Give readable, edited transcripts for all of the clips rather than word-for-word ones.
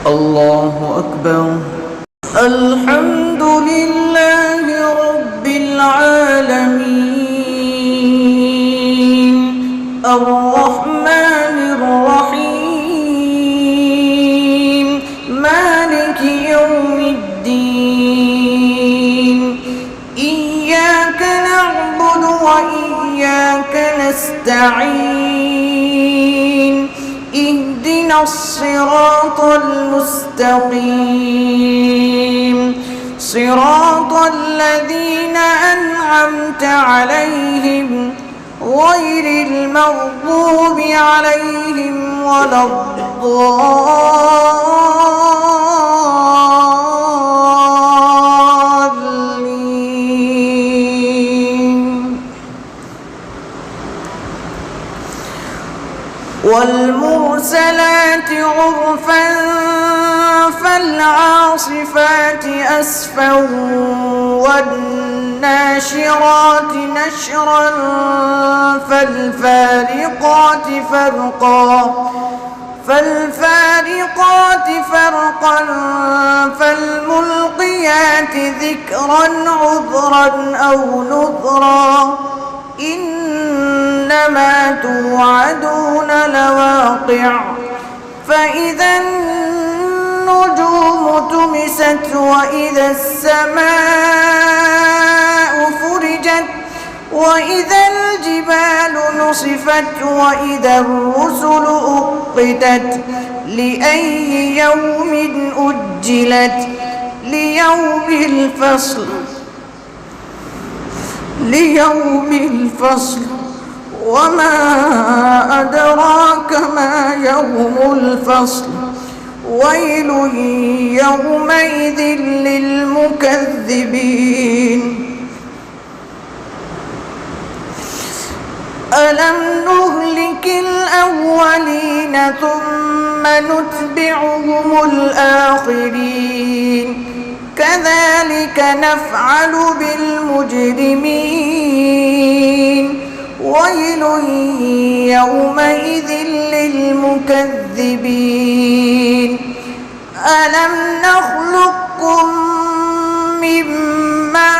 الله أكبر. الحمد لله رب العالمين الرحمن الرحيم مالك يوم الدين إياك نعبد وإياك نستعين اهدنا الصراط المستقيم صراط الذين أنعمت عليهم غير المغضوب عليهم ولا الضالين. والمرسلات عرفا فالعاصفات أسفا والناشرات نشرا فالفارقات فرقا فالملقيات ذكرا عذرا أو نذرا إنما توعدون لواقع فإذا النجوم طمست وإذا السماء فرجت وإذا الجبال نصفت وإذا الرسل أقتت لأي يوم أجلت ليوم الفصل وما أدراك ما يوم الفصل ويل يومئذ للمكذبين. ألم نهلك الأولين ثم نتبعهم الآخرين كذلك نفعل بالمجرمين ويل يومئذ للمكذبين. ألم نخلقكم من ماء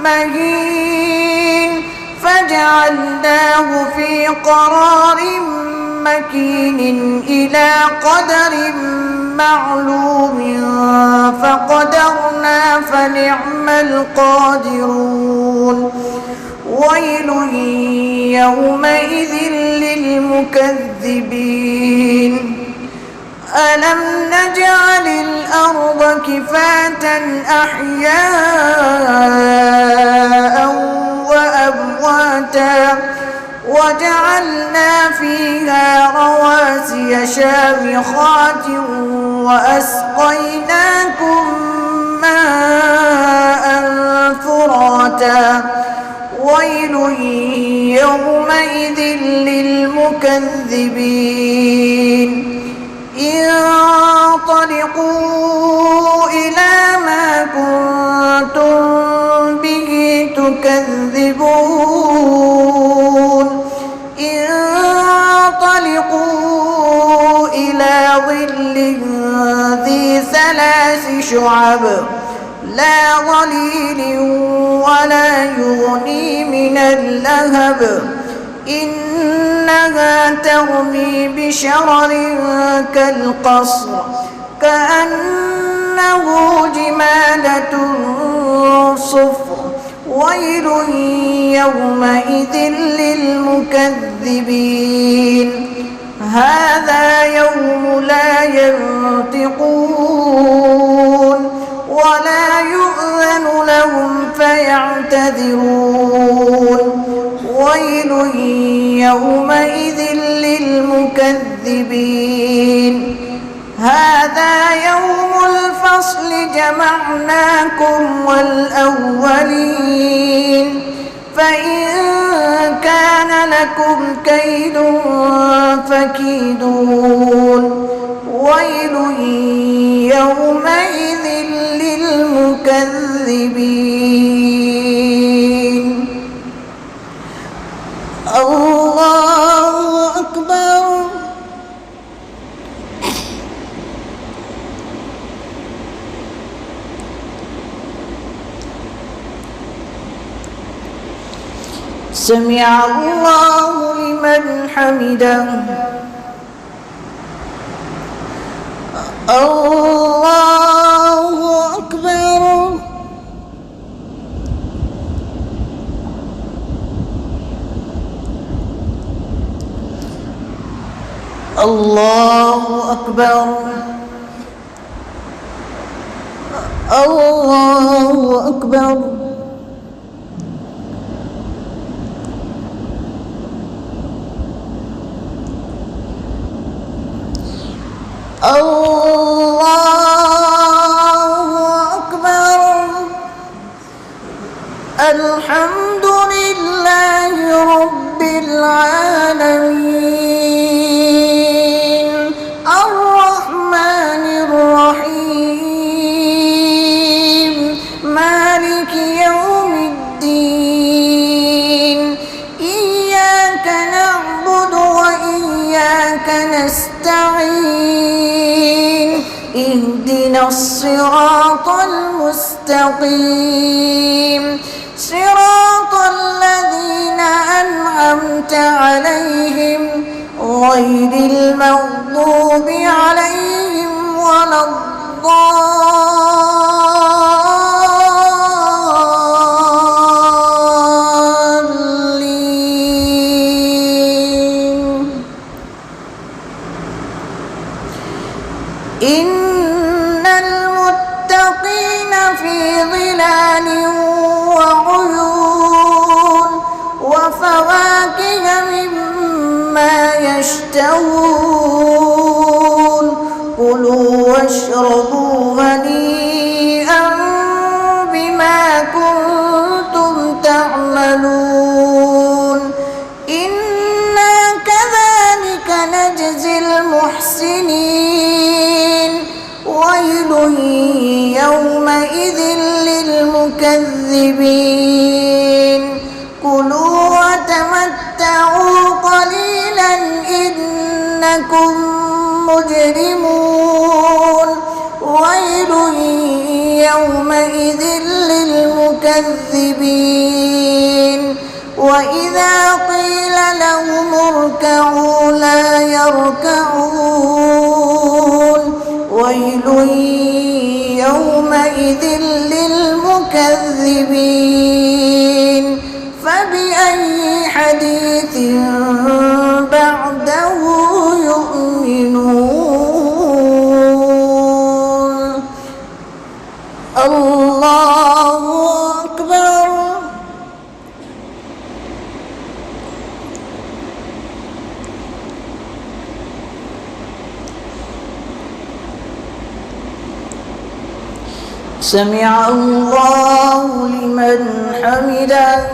مهين فجعلناه في قرار مكين إلى قدر معلوم فقدرنا فنعم القادرون ويل يومئذ للمكذبين. ألم نجعل الأرض كفاتا أحياء وأمواتا وجعلنا فيها رواسي شامخات وأسقيناكم ماء فراتا ويل يومئذ للمكذبين. انطلقوا إلى ما كنتم به تكذبون انطلقوا إلى ظل ذي ثلاث شعب لا ظليل ولا يغني من اللهب إنها ترمي بشرر كالقصر كأنه جمالة صفر ويل يومئذ للمكذبين. هذا يوم لا ينطقون ولا يؤذن لهم فيعتذرون ويل يومئذ للمكذبين. هذا يوم الفصل جمعناكم والأولين فإن كان لكم كيد فكيدون ويل يومئذ للمكذبين. الله أكبر. سمع الله لمن حمده الله أكبر الله أكبر الله أكبر الله أكبر الحمد لله رب العالمين الرحمن الرحيم مالك يوم الدين إياك نعبد وإياك نستعين اهدنا الصراط المستقيم صراط الذين أنعمت عليهم غير المغضوب عليهم ولا الضالين إن المتقين في ظلال وعيون وفواكه مما يشتهون كلوا واشربوا هنيئا بما كنتم تعملون إنا كذلك نجزي المحسنين ويل يومئذ للمكذبين كلوا وتمتعوا قليلا إنكم مجرمون ويل يومئذ للمكذبين وإذا قيل لهم اركعوا لا يركعون ويل يومئذ للمكذبين فبأي حديث بعده يؤمنون الله أكبر سمع الله لمن حمده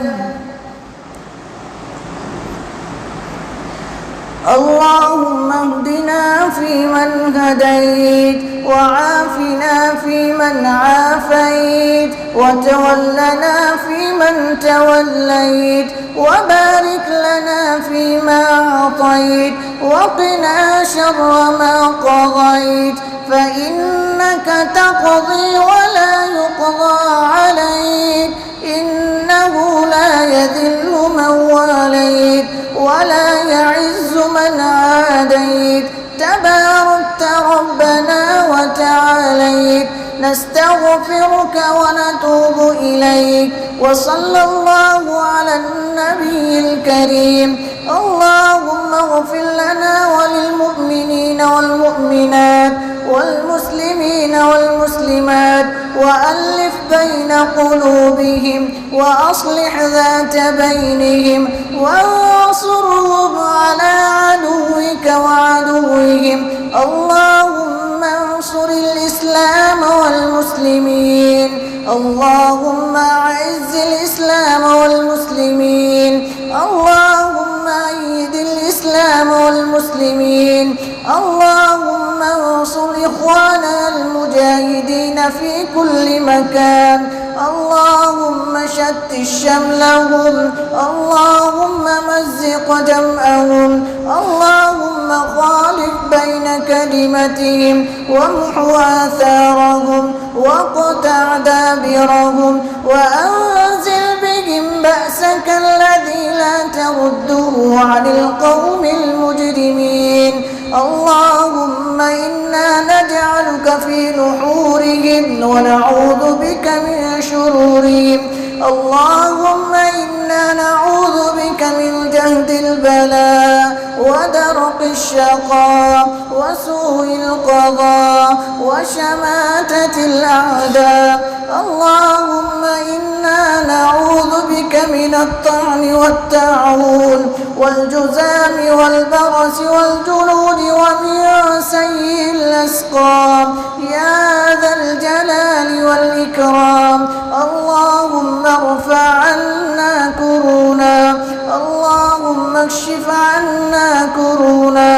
اللهم اهدنا فيمن هديت وعافنا فيمن عافيت وتولنا فيمن توليت وبارك لنا فيما أعطيت وقنا شر ما قضيت فإنك تقضي ولا يقضى عليك إنه لا يذل من واليت ولا يعز من عاديت تباركت ربنا وتعاليت نستغفرك ونتوب إليك وصلى الله على النبي الكريم اللهم اغفر لنا وللمؤمنين والمؤمنات والمسلمين والمسلمات وألف بين قلوبهم وأصلح ذات بينهم وانصرهم على عدوك وعدوهم اللهم انصر الإسلام والمسلمين اللهم أعز الإسلام والمسلمين اللهم أيد الإسلام والمسلمين اللهم انصر إخواننا المجاهدين في كل مكان اللهم شتت شملهم اللهم مزق جمعهم اللهم خالف بين كلمتهم وامحو آثارهم واقطع دابرهم وأنزل بهم بأسك الذي لا يرده عن القوم المجرمين. اللهم إنا نجعلك في نحورهم ونعوذ بك من شرورهم. اللهم إنا نعوذ بك من جهد البلاء ودرق الشقاء وسوء القضاء وشماتة الأعداء. اللهم إنا نعوذ بك من الطعن والتعون والجذام والبرس والجلود ومن سيء الأسقام يا ذا الجلال والإكرام. اللهم ارفع عنا كرونا. اللهم اكشف عنا كرونا.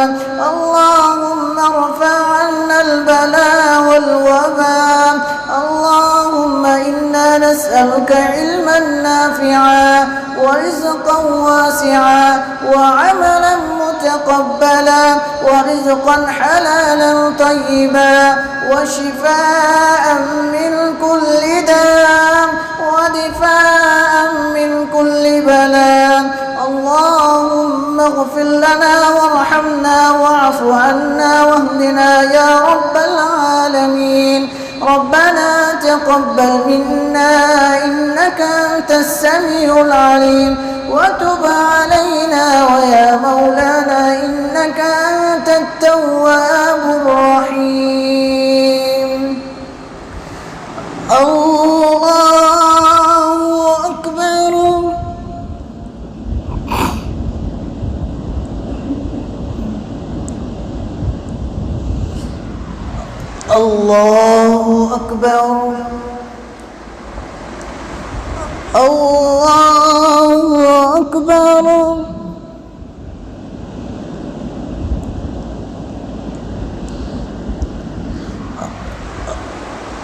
اللهم ارفع عنا البلاء والوباء. اللهم إنا نسألك علما نافعا ورزقا واسعا وعملا متقبلا ورزقا حلالا طيبا وشفاء من كل داء ودفاء من كل بلاء. اللهم اغفر لنا وارحمنا واعف عنا واهدنا يا رب العالمين. ربنا تقبل منا إنك أنت السميع العليم وتب علينا ويا مولانا إنك أنت التواب الرحيم. الله أكبر. الله أكبر. الله أكبر.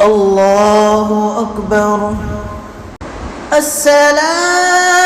الله أكبر. السلام